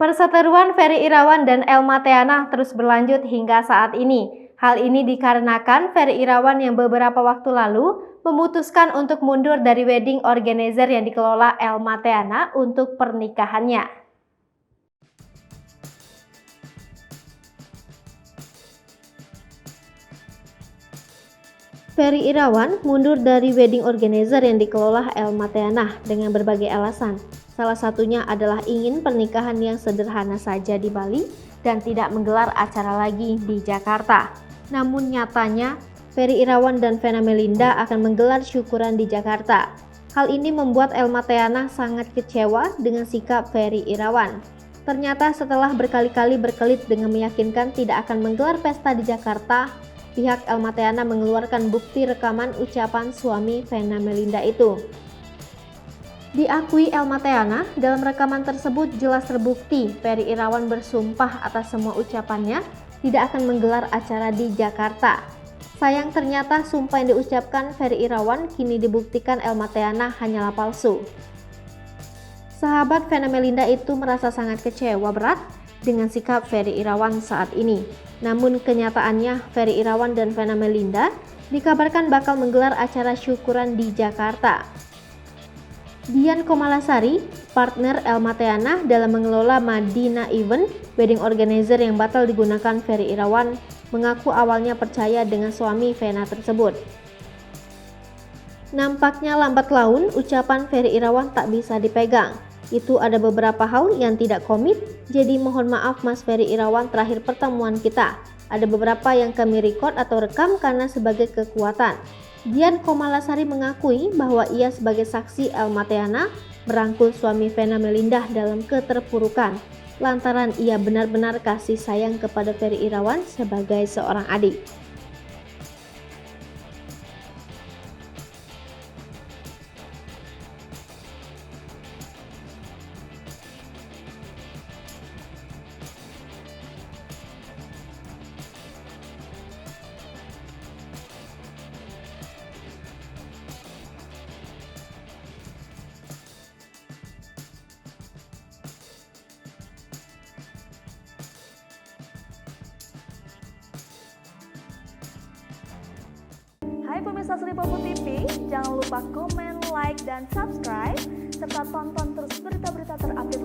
Perseteruan Ferry Irawan dan Elma Theana terus berlanjut hingga saat ini. Hal ini dikarenakan Ferry Irawan yang beberapa waktu lalu memutuskan untuk mundur dari wedding organizer yang dikelola Elma Theana untuk pernikahannya. Ferry Irawan mundur dari wedding organizer yang dikelola Elma Theana dengan berbagai alasan. Salah satunya adalah ingin pernikahan yang sederhana saja di Bali dan tidak menggelar acara lagi di Jakarta. Namun nyatanya, Ferry Irawan dan Vena Melinda akan menggelar syukuran di Jakarta. Hal ini membuat Elma Theana sangat kecewa dengan sikap Ferry Irawan. Ternyata setelah berkali-kali berkelit dengan meyakinkan tidak akan menggelar pesta di Jakarta, pihak Elma Theana mengeluarkan bukti rekaman ucapan suami Vena Melinda itu. Diakui Elma Theana, dalam rekaman tersebut jelas terbukti Ferry Irawan bersumpah atas semua ucapannya tidak akan menggelar acara di Jakarta. Sayang ternyata sumpah yang diucapkan Ferry Irawan kini dibuktikan Elma Theana hanyalah palsu. Sahabat Vena Melinda itu merasa sangat kecewa berat dengan sikap Ferry Irawan saat ini. Namun kenyataannya Ferry Irawan dan Vena Melinda dikabarkan bakal menggelar acara syukuran di Jakarta. Dian Komalasari, partner Elma Theana dalam mengelola Madina Event, wedding organizer yang batal digunakan Ferry Irawan, mengaku awalnya percaya dengan suami Vena tersebut. Nampaknya lambat laun ucapan Ferry Irawan tak bisa dipegang. Itu ada beberapa hal yang tidak komit, jadi mohon maaf Mas Ferry Irawan, terakhir pertemuan kita. Ada beberapa yang kami record atau rekam karena sebagai kekuatan. Dian Komalasari mengakui bahwa ia sebagai saksi Elma Theana merangkul suami Vena Melinda dalam keterpurukan, lantaran ia benar-benar kasih sayang kepada Ferry Irawan sebagai seorang adik. Hai pemirsa Sri Popo TV, jangan lupa komen, like, dan subscribe, serta tonton terus berita-berita terupdate